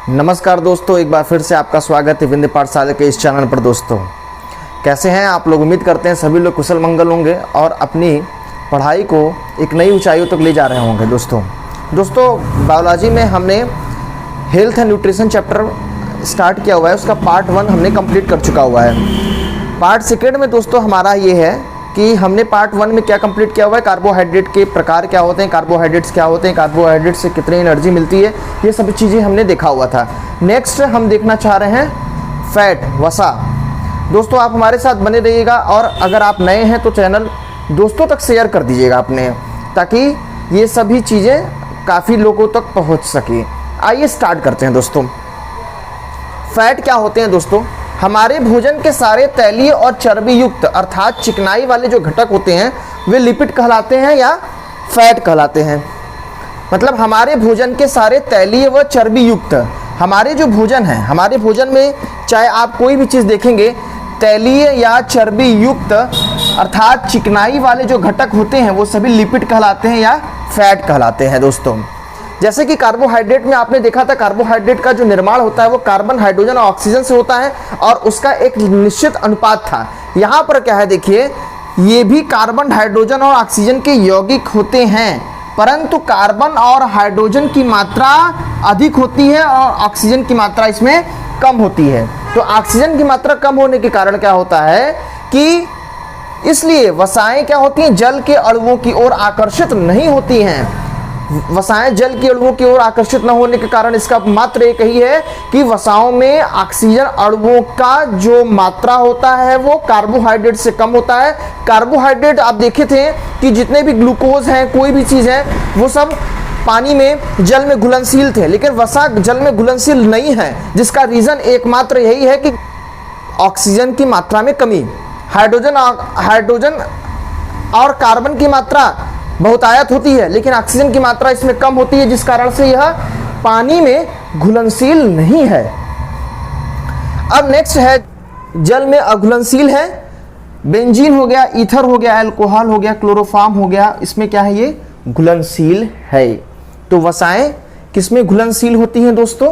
नमस्कार दोस्तों, एक बार फिर से आपका स्वागत है विंध्य पाठशाला के इस चैनल पर। दोस्तों कैसे हैं आप लोग? उम्मीद करते हैं सभी लोग कुशल मंगल होंगे और अपनी पढ़ाई को एक नई ऊंचाइयों तक ले जा रहे होंगे। दोस्तों बायोलॉजी में हमने health and nutrition chapter start किया हुआ है, उसका पार्ट 1 हमने कंप्लीट कर चुका हुआ है। पार्ट 2 में दोस्तों हमारा ये है कि हमने पार्ट 1 में क्या कंप्लीट किया हुआ है, कार्बोहाइड्रेट के प्रकार क्या होते हैं, कार्बोहाइड्रेट्स क्या होते हैं, कार्बोहाइड्रेट से कितनी एनर्जी मिलती है, ये सभी चीज़ें हमने देखा हुआ था। नेक्स्ट हम देखना चाह रहे हैं फैट, वसा। दोस्तों आप हमारे साथ बने रहिएगा और अगर आप नए हैं तो चैनल दोस्तों तक शेयर कर दीजिएगा अपने, ताकि ये सभी चीज़ें काफ़ी लोगों तक पहुँच सके। आइए स्टार्ट करते हैं दोस्तों। फैट क्या होते हैं दोस्तों? हमारे भोजन के सारे तैलीय और चर्बी युक्त अर्थात चिकनाई वाले जो घटक होते हैं वे लिपिड कहलाते हैं या फैट कहलाते हैं। मतलब हमारे भोजन के सारे तैलीय व चर्बी युक्त हमारे जो भोजन है, हमारे भोजन में चाहे आप कोई भी चीज़ देखेंगे, तैलीय या चर्बी युक्त अर्थात चिकनाई वाले जो घटक होते हैं वो सभी लिपिड कहलाते हैं या फैट कहलाते हैं। दोस्तों जैसे कि कार्बोहाइड्रेट में आपने देखा था, कार्बोहाइड्रेट का जो निर्माण होता है वो कार्बन, हाइड्रोजन और ऑक्सीजन से होता है और उसका एक निश्चित अनुपात था। यहाँ पर क्या है देखिए, ये भी कार्बन, हाइड्रोजन और ऑक्सीजन के यौगिक होते हैं, परंतु कार्बन और हाइड्रोजन की मात्रा अधिक होती है और ऑक्सीजन की मात्रा इसमें कम होती है। तो ऑक्सीजन की मात्रा कम होने के कारण क्या होता है कि इसलिए वसाएं क्या होती हैं, जल के अणुओं की ओर आकर्षित नहीं होती हैं। वसाएं जल के अणुओं की ओर आकर्षित न होने के कारण इसका मात्र एक ही है कि वसाओं में ऑक्सीजन अणुओं का जो मात्रा होता है वो कार्बोहाइड्रेट से कम होता है। कार्बोहाइड्रेट आप देखे थे कि जितने भी ग्लूकोज हैं, कोई भी चीज़ है, वो सब पानी में, जल में घुलनशील थे, लेकिन वसा जल में घुलनशील नहीं है, जिसका रीज़न एकमात्र यही है कि ऑक्सीजन की मात्रा में कमी। हाइड्रोजन और कार्बन की मात्रा बहुतायत होती है, लेकिन ऑक्सीजन की मात्रा इसमें कम होती है, जिस कारण से यह पानी में घुलनशील नहीं है। अब नेक्स्ट है, जल में अघुलनशील है। बेंजीन हो गया, ईथर हो गया, अल्कोहल हो गया, क्लोरोफॉर्म हो गया, इसमें क्या है, ये घुलनशील है। तो वसाएं किसमें घुलनशील होती हैं दोस्तों?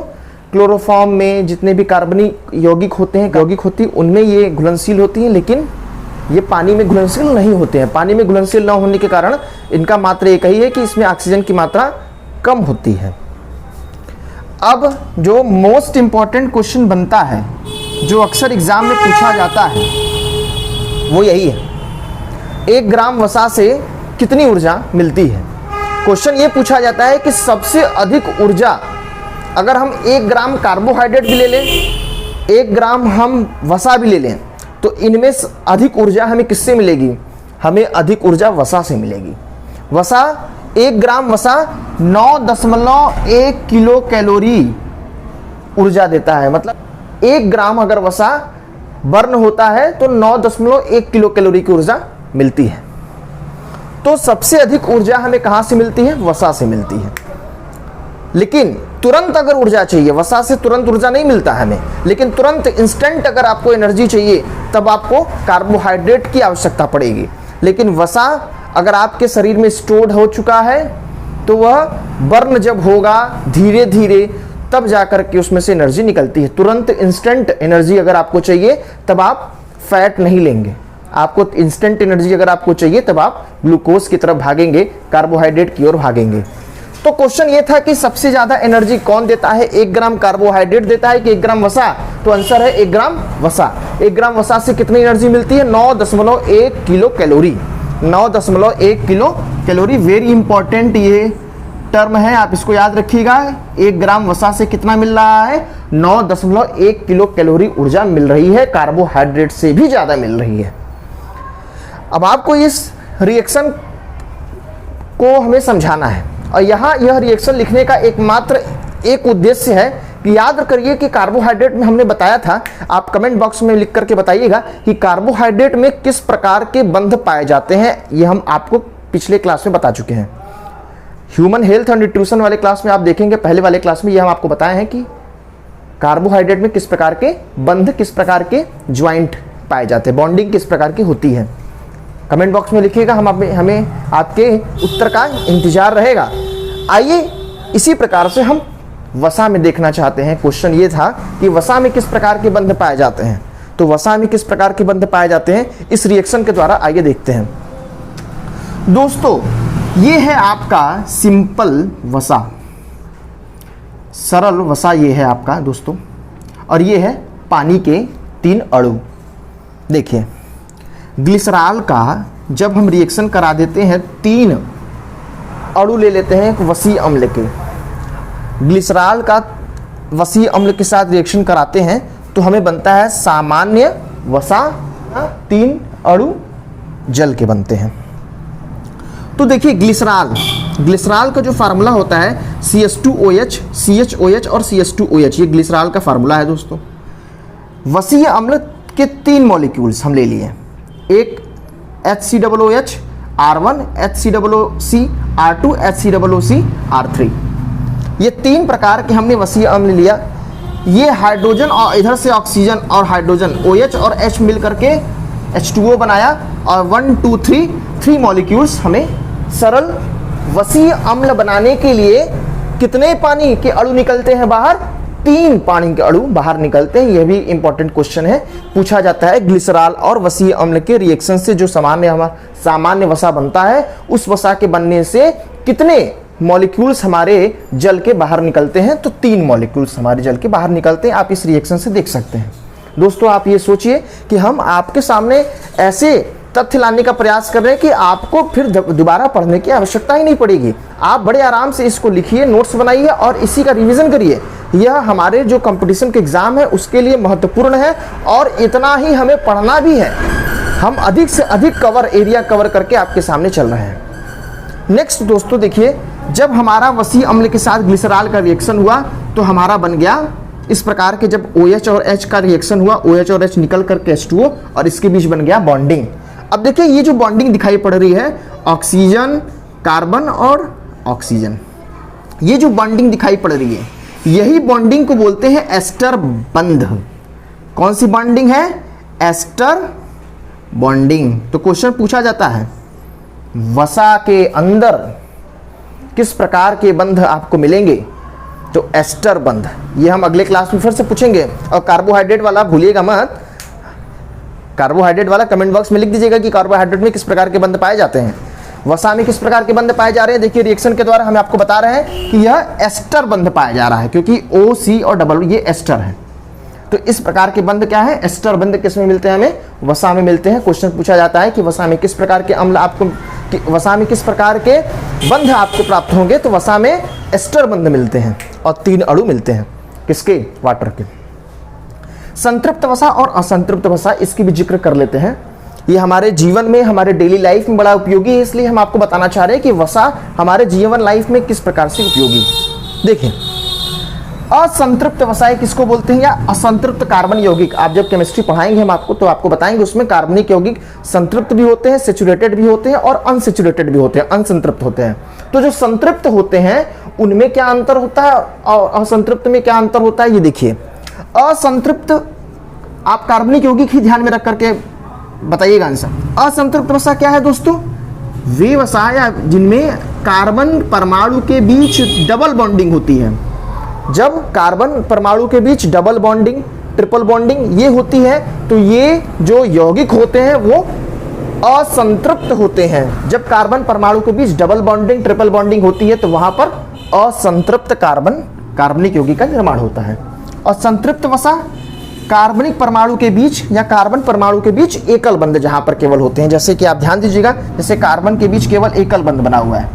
क्लोरोफॉर्म में जितने भी कार्बनिक यौगिक होते हैं, उनमें ये घुलनशील होती हैं, लेकिन ये पानी में घुलनशील नहीं होते हैं। पानी में घुलनशील न होने के कारण इनका मात्र एक ही है कि इसमें ऑक्सीजन की मात्रा कम होती है। अब जो मोस्ट इंपॉर्टेंट क्वेश्चन बनता है, जो अक्सर एग्जाम में पूछा जाता है, वो यही है, 1 ग्राम वसा से कितनी ऊर्जा मिलती है। क्वेश्चन ये पूछा जाता है कि सबसे अधिक ऊर्जा, अगर हम 1 ग्राम कार्बोहाइड्रेट भी ले लें, 1 ग्राम हम वसा भी ले लें, तो इनमें अधिक ऊर्जा हमें किससे मिलेगी? हमें अधिक ऊर्जा वसा से मिलेगी। वसा, 1 ग्राम वसा 9.1 किलो कैलोरी ऊर्जा देता है। मतलब 1 ग्राम अगर वसा बर्न होता है तो 9.1 किलो कैलोरी की ऊर्जा मिलती है। तो सबसे अधिक ऊर्जा हमें कहाँ से मिलती है? वसा से मिलती है। लेकिन तुरंत अगर ऊर्जा चाहिए, वसा से तुरंत ऊर्जा नहीं मिलता हमें, लेकिन तुरंत इंस्टेंट अगर आपको एनर्जी चाहिए तब आपको कार्बोहाइड्रेट की आवश्यकता पड़ेगी। लेकिन वसा अगर आपके शरीर में स्टोर्ड हो चुका है तो वह बर्न जब होगा धीरे धीरे, तब जाकर के उसमें से एनर्जी निकलती है। तुरंत इंस्टेंट एनर्जी अगर आपको चाहिए तब आप फैट नहीं लेंगे। आपको इंस्टेंट एनर्जी अगर आपको चाहिए तब आप ग्लूकोज की तरफ भागेंगे, कार्बोहाइड्रेट की ओर भागेंगे। तो क्वेश्चन ये था कि सबसे ज्यादा एनर्जी कौन देता है, 1 ग्राम कार्बोहाइड्रेट देता है कि 1 ग्राम वसा? तो आंसर है 1 ग्राम वसा। 1 ग्राम वसा से कितनी एनर्जी मिलती है? 9.1 kilo calorie. 9.1 kilo calorie, very important ये टर्म है, आप इसको याद रखिएगा। 1 ग्राम वसा से कितना मिल रहा है? 9.1 किलो कैलोरी ऊर्जा मिल रही है, कार्बोहाइड्रेट से भी ज्यादा मिल रही है। अब आपको इस रिएक्शन को हमें समझाना है और यहाँ यह रिएक्शन लिखने का एकमात्र एक उद्देश्य है कि याद करिए कि कार्बोहाइड्रेट में हमने बताया था, आप कमेंट बॉक्स में लिख करके बताइएगा कि कार्बोहाइड्रेट में किस प्रकार के बंध पाए जाते हैं। ये हम आपको पिछले क्लास में बता चुके हैं। ह्यूमन हेल्थ एंड न्यूट्रिशन वाले क्लास में आप देखेंगे, पहले वाले क्लास में ये हम आपको बताए हैं कि कार्बोहाइड्रेट में किस प्रकार के बंध, किस प्रकार के ज्वाइंट पाए जाते हैं, बॉन्डिंग किस प्रकार की होती है। कमेंट बॉक्स में लिखिएगा, हमें आपके उत्तर का इंतजार रहेगा। आइए इसी प्रकार से हम वसा में देखना चाहते हैं। क्वेश्चन ये था कि वसा में किस प्रकार के बंध पाए जाते हैं। तो वसा में किस प्रकार के बंध पाए जाते हैं इस रिएक्शन के द्वारा, आइए देखते हैं। दोस्तों ये है आपका सिंपल वसा, सरल वसा ये है आपका दोस्तों, और ये है पानी के 3 अणु। देखिए ग्लिसरॉल का जब हम रिएक्शन करा देते हैं 3 अणु ले लेते हैं एक वसीय अम्ल के, ग्लिसरॉल का वसीय अम्ल के साथ रिएक्शन कराते हैं तो हमें बनता है सामान्य वसा, 3 अणु जल के बनते हैं। तो देखिए ग्लिसरॉल का जो फार्मूला होता है CH2OH, CHOH और CH2OH, ये ग्लिसरॉल का फार्मूला है दोस्तों। वसीय अम्ल के 3 मॉलिक्यूल्स हम ले लिए, एक HCOOH, R1 HCOC, R2 HCOC, R3, ये 3 प्रकार के हमने वसीय अम्ल लिया। ये हाइड्रोजन और इधर से ऑक्सीजन और हाइड्रोजन OH और H मिल करके H2O बनाया और 1 2 3 मॉलिक्यूल्स हमें सरल वसीय अम्ल बनाने के लिए कितने पानी के अणु निकलते हैं बाहर? 3 पानी के अणु बाहर निकलते हैं। यह भी इंपॉर्टेंट क्वेश्चन है, पूछा जाता है ग्लिसरॉल और वसीय अम्ल के रिएक्शन से जो सामान्य वसा बनता है उस वसा के बनने से कितने मॉलिक्यूल्स हमारे जल के बाहर निकलते हैं? तो 3 मॉलिक्यूल्स हमारे जल के बाहर निकलते हैं। आप इस रिएक्शन से देख सकते हैं। दोस्तों आप ये सोचिए कि हम आपके सामने ऐसे तथ्य लाने का प्रयास कर रहे हैं कि आपको फिर दोबारा पढ़ने की आवश्यकता ही नहीं पड़ेगी। आप बड़े आराम से इसको लिखिए, नोट्स बनाइए और इसी का रिवीजन करिए। यह हमारे जो कंपटीशन के एग्जाम है उसके लिए महत्वपूर्ण है और इतना ही हमें पढ़ना भी है। हम अधिक से अधिक एरिया कवर करके आपके सामने चल रहे हैं। नेक्स्ट दोस्तों देखिए, जब हमारा वसीय अम्ल के साथ ग्लिसरॉल का रिएक्शन हुआ तो हमारा बन गया इस प्रकार के, जब OH और H का रिएक्शन हुआ, OH और H निकल करके H2O और इसके बीच बन गया बॉन्डिंग। अब देखिए ये जो बॉन्डिंग दिखाई पड़ रही है ऑक्सीजन, कार्बन और ऑक्सीजन, ये जो बॉन्डिंग दिखाई पड़ रही है यही बॉन्डिंग को बोलते हैं एस्टर बंध। कौन सी बॉन्डिंग है? Ester bonding. तो क्वेश्चन पूछा जाता है वसा के अंदर किस प्रकार के बंध आपको मिलेंगे? तो एस्टर बंध, ये हम अगले क्लास में फिर से पूछेंगे। और कार्बोहाइड्रेट वाला भूलिएगा मत, कार्बोहाइड्रेट वाला कमेंट बॉक्स में लिख दीजिएगा कि कार्बोहाइड्रेट में किस प्रकार के बंध पाए जाते हैं, वसा में किस प्रकार के बंध पाए जा रहे हैं। देखिए रिएक्शन के द्वारा हम आपको बता रहे हैं कि यह एस्टर बंध पाया जा रहा है क्योंकि O, C और डबल ये एस्टर है। तो इस प्रकार के बंध क्या है? एस्टर बंध किस में मिलते हैं? हमें वसा में मिलते हैं। क्वेश्चन पूछा जाता है कि वसा में किस प्रकार के अम्ल आपको, वसा में किस प्रकार के बंध आपको प्राप्त होंगे? तो वसा में एस्टर बंध मिलते हैं और 3 अणु मिलते हैं। किसके? वाटर के। संतृप्त वसा और असंतृप्त वसा, इसकी भी जिक्र कर लेते हैं। ये हमारे जीवन में, हमारे डेली लाइफ में बड़ा उपयोगी है, इसलिए हम आपको बताना चाह रहे हैं कि वसा हमारे जीवन लाइफ में किस प्रकार से उपयोगी। देखिए असंतृप्त वसा किसको बोलते हैं, या असंतृप्त कार्बन यौगिक। आप जब केमिस्ट्री पढ़ाएंगे हम आपको तो आपको बताएंगे उसमें कार्बनिक यौगिक संतृप्त भी होते हैं, सैचुरेटेड भी होते हैं और अनसैचुरेटेड भी होते हैं, अनसंतृप्त होते हैं। तो जो संतृप्त होते हैं उनमें क्या अंतर होता है और असंतृप्त में क्या अंतर होता है, ये देखिए। असंतृप्त, आप कार्बनिक यौगिक ही ध्यान में रख करके बताइएगा आंसर। असंतृप्त वसा क्या है दोस्तों? वे वसा या जिनमें कार्बन परमाणु के बीच डबल बॉन्डिंग होती है। जब कार्बन परमाणु के बीच डबल बॉन्डिंग, ट्रिपल बॉन्डिंग ये होती है तो ये जो यौगिक होते हैं वो असंतृप्त होते हैं। जब कार्बन परमाणु के बीच डबल बॉन्डिंग, ट्रिपल बॉन्डिंग होती है तो वहां पर असंतृप्त कार्बनिक यौगिक का निर्माण होता है। और संतृप्त वसा कार्बनिक परमाणु के बीच या कार्बन परमाणु के बीच एकल बंध जहां पर केवल होते हैं। जैसे कि आप ध्यान दीजिएगा, जैसे कार्बन के बीच केवल एकल बंध बना हुआ है,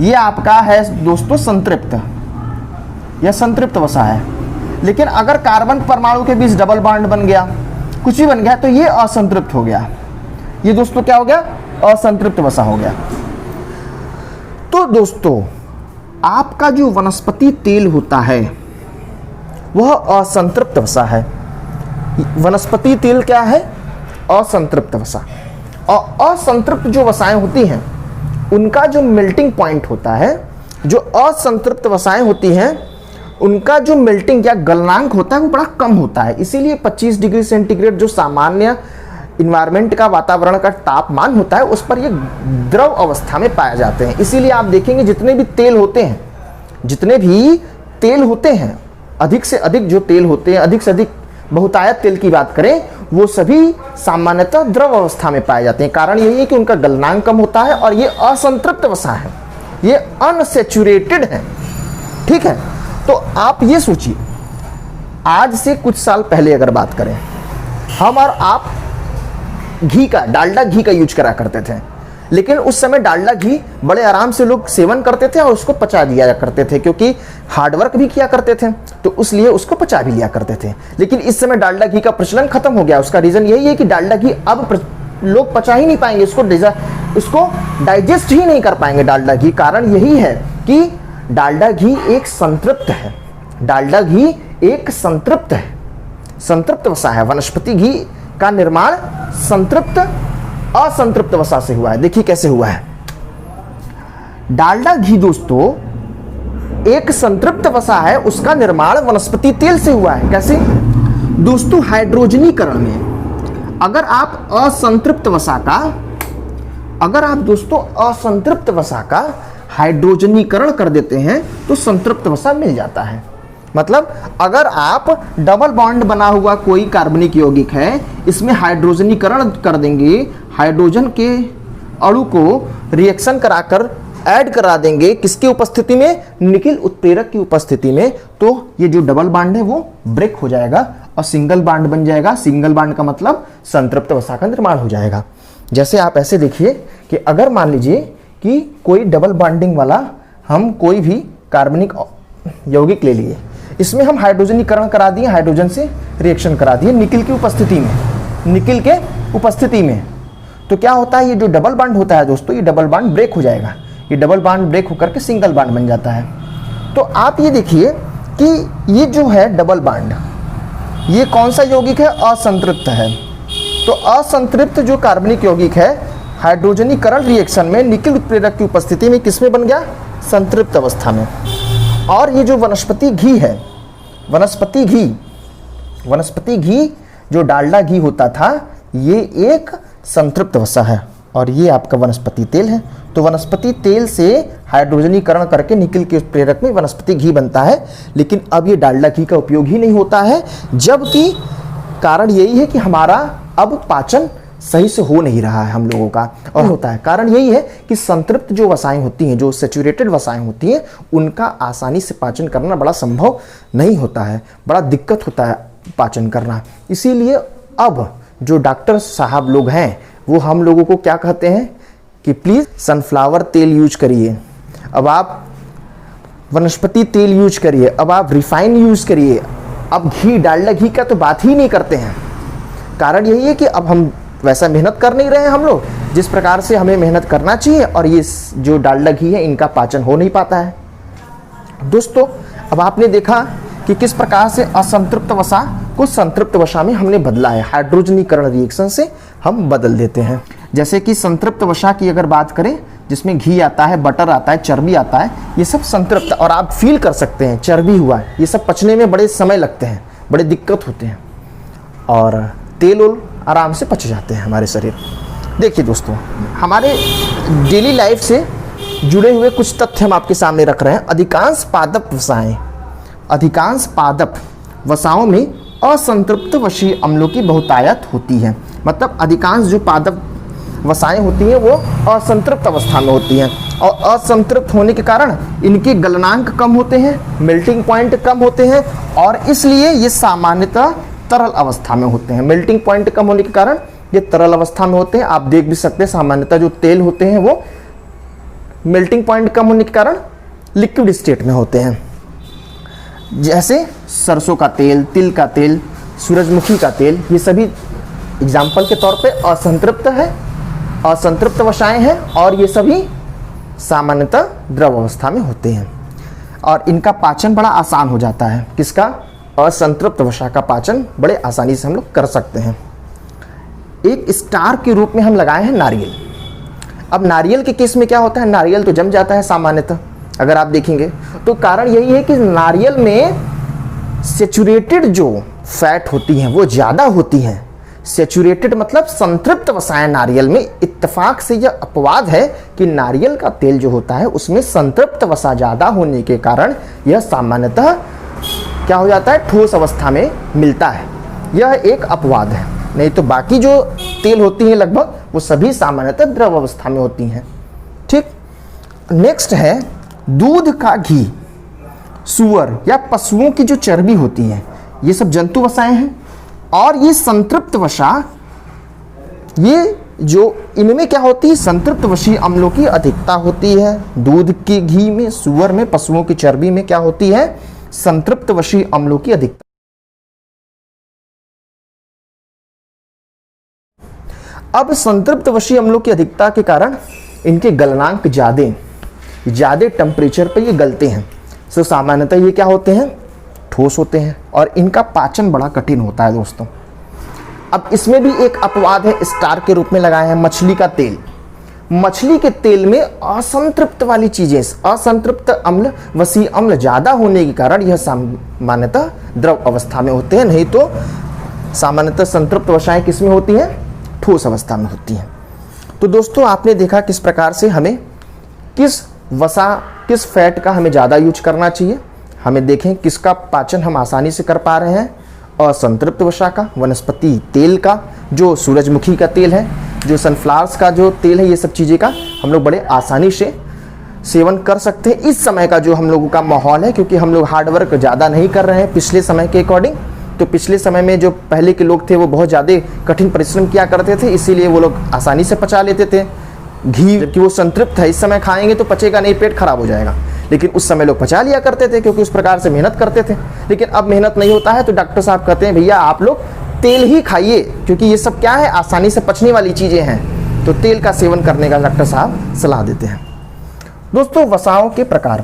ये आपका है दोस्तों संतृप्त, यह संतृप्त वसा है। लेकिन अगर कार्बन परमाणु के बीच डबल बॉन्ड बन गया, कुछ भी बन गया, तो ये असंतृप्त हो गया। ये दोस्तों क्या हो गया? असंतृप्त वसा हो गया। तो दोस्तों आपका जो वनस्पति तेल होता है वह असंतृप्त वसा है। वनस्पति तेल क्या है? असंतृप्त वसा। और असंतृप्त जो वसाएं होती हैं उनका जो मेल्टिंग पॉइंट होता है, जो असंतृप्त वसाएं होती हैं उनका जो मेल्टिंग या गलनांक होता है वो बड़ा कम होता है। इसीलिए 25 डिग्री सेंटीग्रेड जो सामान्य इन्वायरमेंट का, वातावरण का तापमान होता है उस पर ये द्रव अवस्था में पाए जाते हैं। इसीलिए आप देखेंगे जितने भी तेल होते हैं, जितने भी तेल होते हैं, अधिक से अधिक जो तेल होते हैं, अधिक से अधिक बहुतायत तेल की बात करें, वो सभी सामान्यतः द्रव अवस्था में पाए जाते हैं। कारण यही है कि उनका गलनांक कम होता है और ये असंतृप्त वसा है, ये अनसैचुरेटेड है। ठीक है, तो आप ये सोचिए, आज से कुछ साल पहले अगर बात करें, हम और आप घी का, डालडा घी का यूज करा करते थे, लेकिन उस समय डालडा घी बड़े आराम से लोग सेवन करते थे और उसको पचा दिया करते थे, क्योंकि हार्डवर्क भी किया करते थे तो इसलिए उसको पचा भी लिया करते थे। लेकिन इस समय डालडा घी का प्रचलन खत्म हो गया। उसका रीजन यही है कि डालडा घी अब लोग पचा ही नहीं पाएंगे, उसको डाइजेस्ट ही नहीं कर पाएंगे डालडा घी। कारण यही है कि डालडा घी एक संतृप्त है, डालडा घी एक संतृप्त है, संतृप्त वसा है। वनस्पति घी का निर्माण संतृप्त असंतृप्त वसा से हुआ है। देखिए कैसे हुआ है। डालडा घी दोस्तों एक संतृप्त वसा है, उसका निर्माण वनस्पति तेल से हुआ है। कैसे दोस्तों? हाइड्रोजनीकरण में अगर आप असंतृप्त वसा का हाइड्रोजनीकरण कर देते हैं तो संतृप्त वसा मिल जाता है। मतलब अगर आप डबल बॉन्ड बना हुआ कोई कार्बनिक यौगिक है, इसमें हाइड्रोजनीकरण कर देंगे, हाइड्रोजन के अणु को रिएक्शन कराकर ऐड करा देंगे, किसकी उपस्थिति में? निकिल उत्प्रेरक की उपस्थिति में, तो ये जो डबल बॉन्ड है वो ब्रेक हो जाएगा और सिंगल बॉन्ड बन जाएगा। सिंगल बॉन्ड का मतलब संतृप्त वसा का निर्माण हो जाएगा। जैसे आप ऐसे देखिए कि अगर मान लीजिए कि कोई डबल बॉन्डिंग वाला हम कोई भी कार्बनिक यौगिक ले लिए, इसमें हम हाइड्रोजनीकरण करा दिए, हाइड्रोजन से रिएक्शन करा दिए निकिल की उपस्थिति में, तो क्या होता है? ये जो डबल बॉन्ड होता है दोस्तों, ये डबल बॉन्ड ब्रेक हो जाएगा। ये डबल बॉन्ड ब्रेक होकर के सिंगल बॉन्ड बन जाता है। तो आप ये देखिए कि ये जो है डबल बॉन्ड, ये कौन सा यौगिक है? असंतृप्त है। तो असंतृप्त जो कार्बनिक यौगिक है, हाइड्रोजनीकरण रिएक्शन में निकिल उत्प्रेरक की उपस्थिति में किसमें बन गया? संतृप्त अवस्था में। और ये जो वनस्पति घी है, वनस्पति घी जो डालडा घी होता था, ये एक संतृप्त वसा है और ये आपका वनस्पति तेल है। तो वनस्पति तेल से हाइड्रोजनीकरण करके निकिल के उत्प्रेरक में वनस्पति घी बनता है। लेकिन अब ये डालडा घी का उपयोग ही नहीं होता है, जबकि कारण यही है कि हमारा अब पाचन सही से हो नहीं रहा है हम लोगों का। और होता है कारण यही है कि संतृप्त जो वसाएं होती हैं, जो सैचुरेटेड वसाएं होती हैं, उनका आसानी से पाचन करना बड़ा संभव नहीं होता है, बड़ा दिक्कत होता है पाचन करना। इसीलिए अब जो डॉक्टर साहब लोग हैं वो हम लोगों को क्या कहते हैं कि प्लीज़ सनफ्लावर तेल यूज करिए, अब आप वनस्पति तेल यूज करिए, अब आप रिफाइन यूज करिए, अब घी, डालडा घी का तो बात ही नहीं करते हैं। कारण यही है कि अब हम वैसा मेहनत कर नहीं रहे हैं हम लोग जिस प्रकार से हमें मेहनत करना चाहिए, और ये जो डालडा घी है इनका पाचन हो नहीं पाता है। दोस्तों अब आपने देखा कि किस प्रकार से असंतृप्त वसा को संतृप्त वसा में हमने बदला है, हाइड्रोजनीकरण रिएक्शन से हम बदल देते हैं। जैसे कि संतृप्त वसा की अगर बात करें, जिसमें घी आता है, बटर आता है, चर्बी आता है, ये सब संतृप्त, और आप फील कर सकते हैं चर्बी हुआ है, ये सब पचने में बड़े समय लगते हैं, बड़े दिक्कत होते हैं, और तेल उल आराम से पच जाते हैं हमारे शरीर। देखिए दोस्तों, हमारे डेली लाइफ से जुड़े हुए कुछ तथ्य हम आपके सामने रख रहे हैं। अधिकांश पादप वसाओं में असंतृप्त वशीय अम्लों की बहुतायत होती है। मतलब अधिकांश जो पादप वसाएं होती हैं वो असंतृप्त अवस्था में होती हैं, और असंतृप्त होने के कारण इनके गलनांक कम होते हैं, मेल्टिंग पॉइंट कम होते हैं, और इसलिए ये सामान्यतः तरल अवस्था में होते हैं। मेल्टिंग पॉइंट कम होने के कारण ये तरल अवस्था में होते हैं। आप देख भी सकते हैं सामान्यतः जो तेल होते हैं वो मेल्टिंग पॉइंट कम होने के कारण लिक्विड स्टेट में होते हैं। जैसे सरसों का तेल, तिल का तेल, सूरजमुखी का तेल, ये सभी एग्जाम्पल के तौर पे असंतृप्त है, असंतृप्त वसाएं हैं, और ये सभी सामान्यतः द्रव अवस्था में होते हैं, और इनका पाचन बड़ा आसान हो जाता है। किसका? असंतृप्त वसा का पाचन बड़े आसानी से हम लोग कर सकते हैं। एक स्टार के रूप में हम लगाए हैं नारियल। अब नारियल के केस में क्या होता है? नारियल तो जम जाता है सामान्यतः, अगर आप देखेंगे तो कारण यही है कि नारियल में सैचुरेटेड जो फैट होती हैं वो ज़्यादा होती हैं। सेचुरेटेड मतलब संतृप्त वसाएं नारियल में। इत्तेफाक से यह अपवाद है कि नारियल का तेल जो होता है उसमें संतृप्त वसा ज्यादा होने के कारण यह सामान्यतः क्या हो जाता है, ठोस अवस्था में मिलता है। यह एक अपवाद है, नहीं तो बाकी जो तेल होती हैं लगभग वो सभी सामान्यतः द्रव अवस्था में होती हैं। ठीक, नेक्स्ट है दूध का घी, सूअर या पशुओं की जो चर्बी होती है, ये सब जंतु वसाएं हैं। और ये संतृप्त वसा, ये जो इनमें क्या होती है, संतृप्त वसीय अम्लों की अधिकता होती है। दूध के घी में, सूअर में, पशुओं की चर्बी में क्या होती है, संतृप्त वसीय अम्लों की अधिकता। अब संतृप्त वसीय अम्लों की अधिकता के कारण इनके गलनांक ज्यादा टेम्परेचर पर ये गलते हैं। तो सामान्यतः ये क्या होते हैं, ठोस होते हैं और इनका पाचन बड़ा कठिन होता है दोस्तों। अब इसमें भी एक अपवाद है, स्टार के रूप में लगाए हैं मछली का तेल। मछली के तेल में असंतृप्त वाली चीजें, असंतृप्त अम्ल, वसीय अम्ल ज्यादा होने के कारण यह सामान्यतः द्रव अवस्था में होते हैं। नहीं तो सामान्यतः संतृप्त वसाएं किस में होती हैं, ठोस अवस्था में होती हैं। तो दोस्तों आपने देखा किस प्रकार से हमें किस वसा, किस फैट का हमें ज़्यादा यूज करना चाहिए। हमें देखें किसका पाचन हम आसानी से कर पा रहे हैं, असंतृप्त वसा का, वनस्पति तेल का, जो सूरजमुखी का तेल है, जो सनफ्लावर्स का जो तेल है, ये सब चीज़ें का हम लोग बड़े आसानी से सेवन कर सकते हैं। इस समय का जो हम लोगों का माहौल है, क्योंकि हम लोग हार्डवर्क ज़्यादा नहीं कर रहे हैं पिछले समय के अकॉर्डिंग। तो पिछले समय में जो पहले के लोग थे वो बहुत ज़्यादा कठिन परिश्रम किया करते थे, इसीलिए वो लोग आसानी से पचा लेते थे। घी जबकि वो संतृप्त है, इस समय खाएंगे तो पचेगा नहीं, पेट खराब हो जाएगा। लेकिन उस समय लोग पचा लिया करते थे क्योंकि उस प्रकार से मेहनत करते थे। लेकिन अब मेहनत नहीं होता है तो डॉक्टर साहब कहते हैं भैया आप लोग तेल ही खाइए, क्योंकि ये सब क्या है, आसानी से पचने वाली चीज़ें हैं। तो तेल का सेवन करने का डॉक्टर साहब सलाह देते हैं। दोस्तों वसाओं के प्रकार,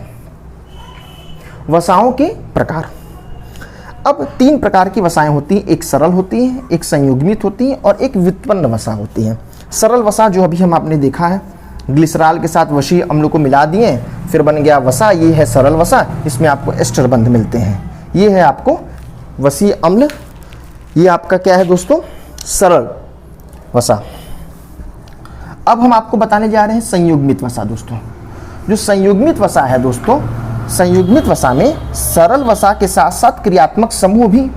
अब 3 प्रकार की वसाएं होती हैं। एक सरल होती है, एक संयुग्मित होती है और एक व्युत्पन्न वसा होती है। सरल वसा जो अभी हम आपने देखा है, ग्लिसरॉल के साथ वसीय अम्लों को मिला दिए फिर बन गया वसा, ये है सरल वसा। इसमें आपको एस्टर बंध मिलते हैं। ये है आपको वसीय अम्ल, ये आपका क्या है दोस्तों, सरल वसा। अब हम आपको बताने जा रहे हैं संयुग्मित वसा। दोस्तों जो संयुग्मित वसा है दोस्तों, संयुग्मित वसा में सरल वसा के साथ साथ क्रियात्मक समूह भी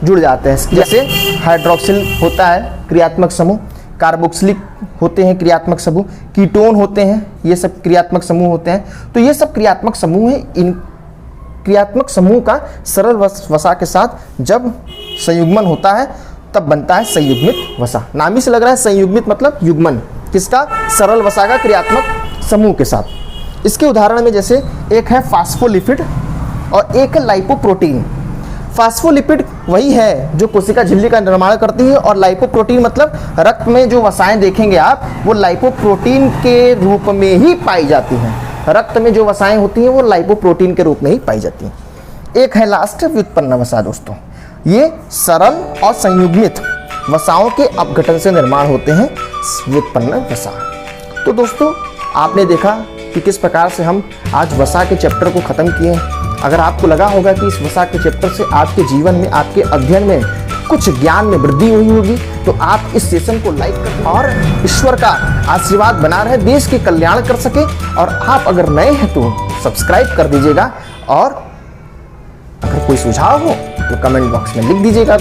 जुड़ जाते हैं। जैसे हाइड्रोक्सिल होता है क्रियात्मक समूह, कार्बोक्सिलिक होते हैं क्रियात्मक समूह, कीटोन होते हैं, ये सब क्रियात्मक समूह होते हैं। तो ये सब क्रियात्मक समूह हैं। इन क्रियात्मक समूह का सरल वसा के साथ जब संयुग्मन होता है तब बनता है संयुग्मित वसा। नाम ही से लग रहा है संयुग्मित मतलब युग्मन, किसका, सरल वसा का क्रियात्मक समूह के साथ। इसके उदाहरण में जैसे एक है फास्फोलिपिड और एक है लाइपोप्रोटीन। फास्फोलिपिड वही है जो कोशिका झिल्ली का निर्माण करती है और लाइपोप्रोटीन मतलब रक्त में जो वसाएं देखेंगे आप वो लाइपोप्रोटीन के रूप में ही पाई जाती हैं। रक्त में जो वसाएं होती हैं वो लाइपोप्रोटीन के रूप में ही पाई जाती हैं। एक है लास्ट व्युत्पन्न वसा। दोस्तों ये सरल और संयुग्मित वसाओं के अपघटन से निर्माण होते हैं व्युत्पन्न वसा। तो दोस्तों आपने देखा कि किस प्रकार से हम आज वसा के चैप्टर को ख़त्म किए हैं। अगर आपको लगा होगा कि इस वसा के चैप्टर से आपके जीवन में, आपके अध्ययन में कुछ ज्ञान में वृद्धि हुई होगी तो आप इस सेशन को लाइक करें और ईश्वर का आशीर्वाद बना रहे, देश के कल्याण कर सके। और आप अगर नए हैं तो सब्सक्राइब कर दीजिएगा और अगर कोई सुझाव हो तो कमेंट बॉक्स में लिख दीजिएगा।